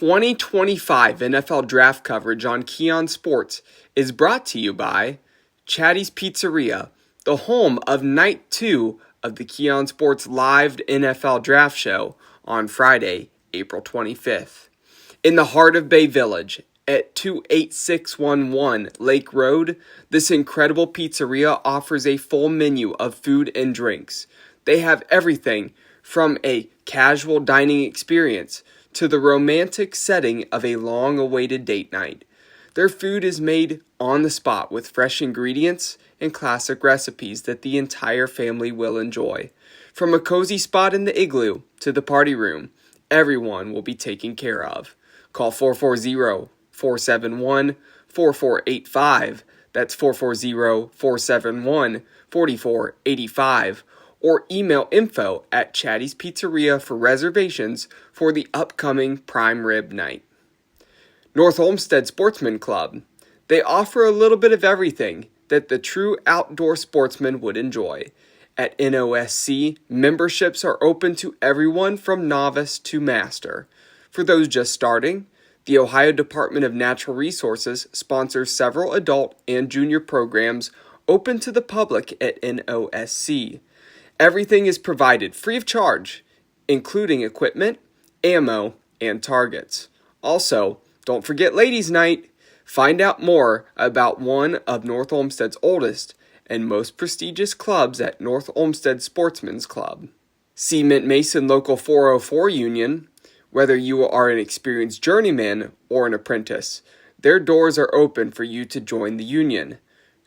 2025 NFL Draft coverage on Keon Sports is brought to you by Chatty's Pizzeria, the home of Night 2 of the Keon Sports Live NFL Draft Show on Friday, April 25th. In the heart of Bay Village, at 28611 Lake Road, this incredible pizzeria offers a full menu of food and drinks. They have everything from a casual dining experience to the romantic setting of a long-awaited date night. Their food is made on the spot with fresh ingredients and classic recipes that the entire family will enjoy. From a cozy spot in the igloo to the party room, everyone will be taken care of. Call 440-471-4485. That's 440-471-4485. Or email info@Chatty's Pizzeria for reservations for the upcoming prime rib night. North Olmsted Sportsman Club. They offer a little bit of everything that the true outdoor sportsman would enjoy. At NOSC, memberships are open to everyone from novice to master. For those just starting, the Ohio Department of Natural Resources sponsors several adult and junior programs open to the public at NOSC. Everything is provided free of charge, including equipment, ammo, and targets. Also, don't forget Ladies' Night. Find out more about one of North Olmsted's oldest and most prestigious clubs at North Olmsted Sportsman's Club. Cement Mason Local 404 Union. Whether you are an experienced journeyman or an apprentice, their doors are open for you to join the union.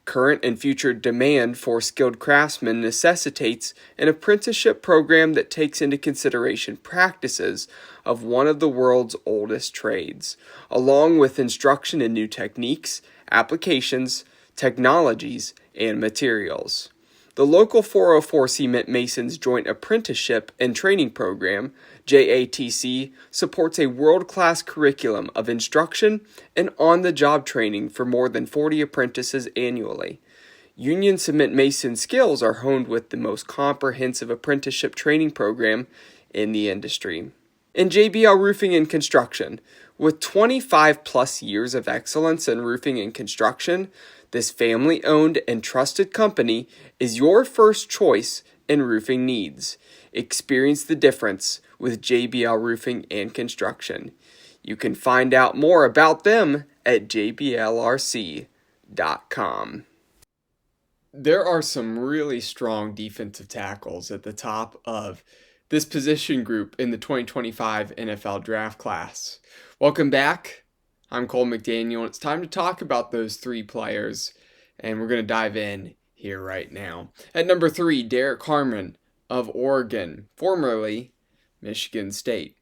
Current and future demand for skilled craftsmen necessitates an apprenticeship program that takes into consideration practices of one of the world's oldest trades, along with instruction in new techniques, applications, technologies, and materials. The local 404 Cement Masons Joint Apprenticeship and Training Program, JATC, supports a world-class curriculum of instruction and on-the-job training for more than 40 apprentices annually. Union Cement Mason skills are honed with the most comprehensive apprenticeship training program in the industry. And JBL Roofing and Construction, with 25 plus years of excellence in roofing and construction, this family-owned and trusted company is your first choice in roofing needs. Experience the difference with JBL Roofing and Construction. You can find out more about them at jblrc.com. There are some really strong defensive tackles at the top of this position group in the 2025 NFL Draft class. Welcome back. I'm Cole McDaniel, and it's time to talk about those three players, and we're going to dive in here right now. At number 3, Derek Harmon of Oregon, formerly Michigan State.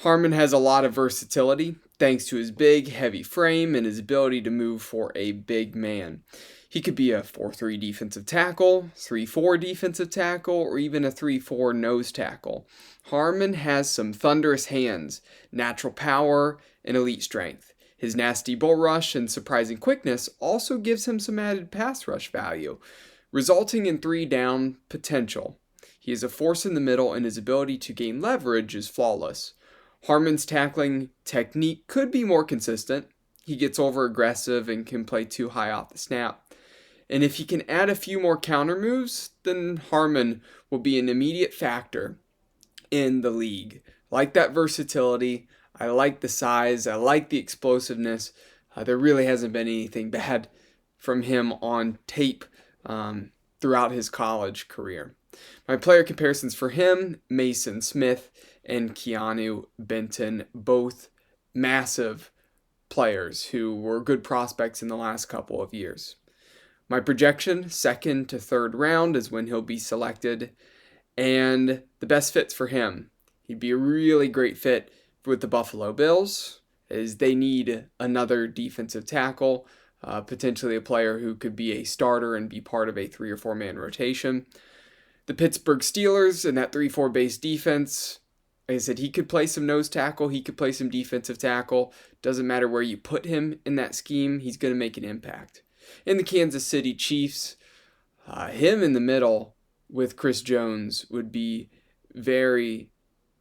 Harmon has a lot of versatility thanks to his big, heavy frame and his ability to move for a big man. He could be a 4-3 defensive tackle, 3-4 defensive tackle, or even a 3-4 nose tackle. Harmon has some thunderous hands, natural power, and elite strength. His nasty bull rush and surprising quickness also gives him some added pass rush value, resulting in 3-down potential. He is a force in the middle, and his ability to gain leverage is flawless. Harmon's tackling technique could be more consistent. He gets over-aggressive and can play too high off the snap. And if he can add a few more counter moves, then Harmon will be an immediate factor in the league. I like that versatility. I like the size. I like the explosiveness. There really hasn't been anything bad from him on tape throughout his college career. My player comparisons for him, Mason Smith and Keanu Benton, both massive players who were good prospects in the last couple of years. My projection, 2nd to 3rd round is when he'll be selected, and the best fits for him. He'd be a really great fit with the Buffalo Bills, as they need another defensive tackle, potentially a player who could be a starter and be part of a 3 or 4 man rotation. The Pittsburgh Steelers and that 3-4 base defense, like I said, he could play some nose tackle, he could play some defensive tackle. Doesn't matter where you put him in that scheme, he's going to make an impact. In the Kansas City Chiefs, him in the middle with Chris Jones would be very,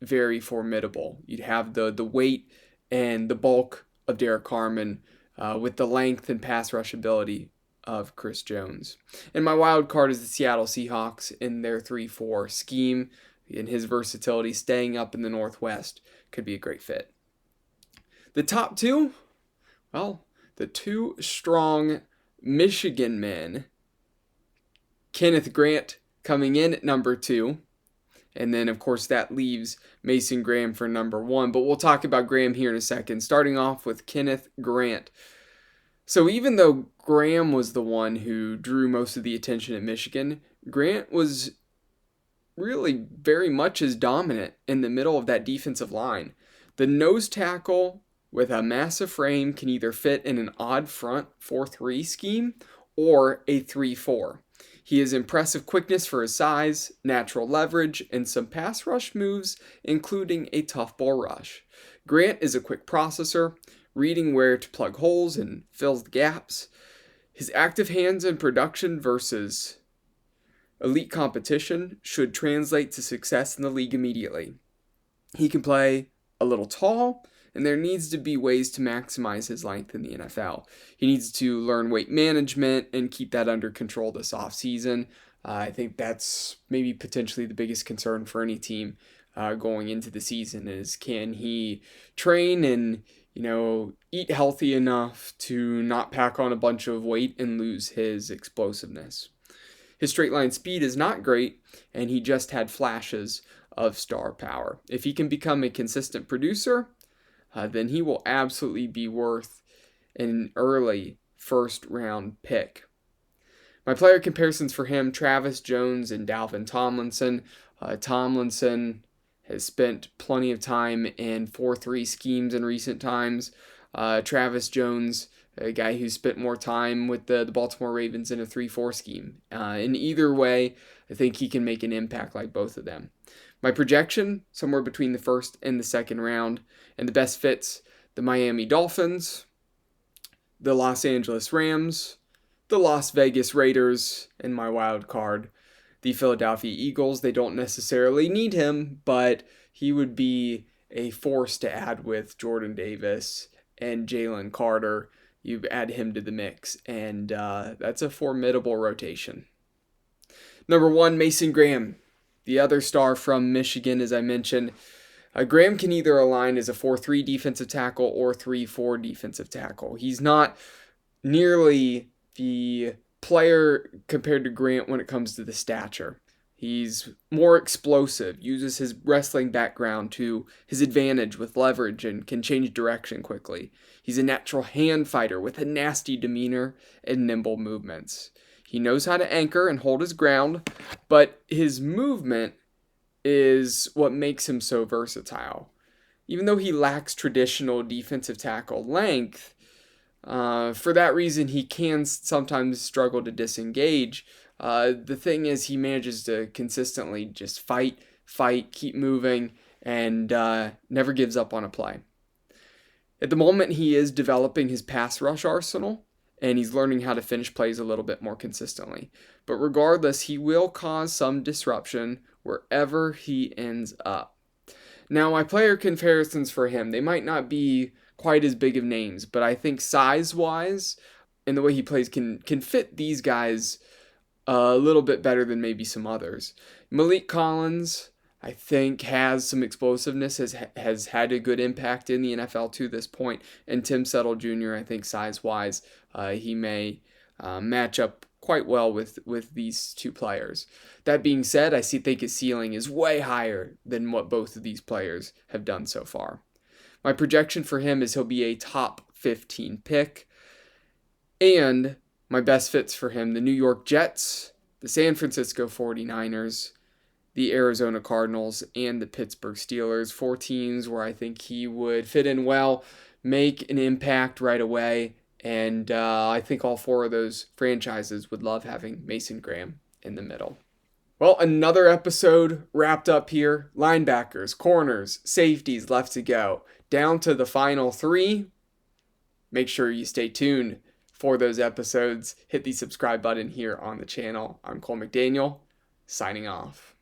very formidable. You'd have the weight and the bulk of Derek Carman with the length and pass rush ability of Chris Jones. And my wild card is the Seattle Seahawks in their 3-4 scheme. In his versatility, staying up in the Northwest could be a great fit. The top two, well, the two strong Michigan men, Kenneth Grant coming in at number 2, and then, of course, that leaves Mason Graham for number 1. But we'll talk about Graham here in a second, starting off with Kenneth Grant. So even though Graham was the one who drew most of the attention at Michigan, Grant was really very much as dominant in the middle of that defensive line. The nose tackle with a massive frame can either fit in an odd front 4-3 scheme or a 3-4. He has impressive quickness for his size, natural leverage, and some pass rush moves, including a tough ball rush. Grant is a quick processor, reading where to plug holes and fills the gaps. His active hands and production versus elite competition should translate to success in the league immediately. He can play a little tall, and there needs to be ways to maximize his length in the NFL. He needs to learn weight management and keep that under control this offseason. I think that's maybe potentially the biggest concern for any team going into the season is can he train and eat healthy enough to not pack on a bunch of weight and lose his explosiveness. His straight line speed is not great, and he just had flashes of star power. If he can become a consistent producer, then he will absolutely be worth an early first-round pick. My player comparisons for him, Travis Jones and Dalvin Tomlinson. Tomlinson has spent plenty of time in 4-3 schemes in recent times. Travis Jones, a guy who spent more time with the Baltimore Ravens in a 3-4 scheme. In either way, I think he can make an impact like both of them. My projection, somewhere between the first and the second round, and the best fits, the Miami Dolphins, the Los Angeles Rams, the Las Vegas Raiders, and my wild card, the Philadelphia Eagles. They don't necessarily need him, but he would be a force to add with Jordan Davis and Jalen Carter. You add him to the mix, and that's a formidable rotation. Number 1, Mason Graham, the other star from Michigan, as I mentioned. Graham can either align as a 4-3 defensive tackle or 3-4 defensive tackle. He's not nearly the player compared to Grant when it comes to the stature. He's more explosive, uses his wrestling background to his advantage with leverage and can change direction quickly. He's a natural hand fighter with a nasty demeanor and nimble movements. He knows how to anchor and hold his ground, but his movement is what makes him so versatile. Even though he lacks traditional defensive tackle length, for that reason he can sometimes struggle to disengage. The thing is, he manages to consistently just fight, keep moving, and never gives up on a play. At the moment, he is developing his pass rush arsenal, and he's learning how to finish plays a little bit more consistently. But regardless, he will cause some disruption wherever he ends up. Now, my player comparisons for him, they might not be quite as big of names, but I think size-wise and the way he plays can fit these guys a little bit better than maybe some others. Malik Collins, I think, has some explosiveness, has had a good impact in the NFL to this point. And Tim Settle Jr., I think size-wise, he may match up quite well with these two players. That being said, I think his ceiling is way higher than what both of these players have done so far. My projection for him is he'll be a top 15 pick. And my best fits for him, the New York Jets, the San Francisco 49ers, the Arizona Cardinals, and the Pittsburgh Steelers. 4 teams where I think he would fit in well, make an impact right away, and I think all 4 of those franchises would love having Mason Graham in the middle. Well, another episode wrapped up here. Linebackers, corners, safeties left to go. Down to the final 3. Make sure you stay tuned for those episodes. Hit the subscribe button here on the channel. I'm Cole McDaniel, signing off.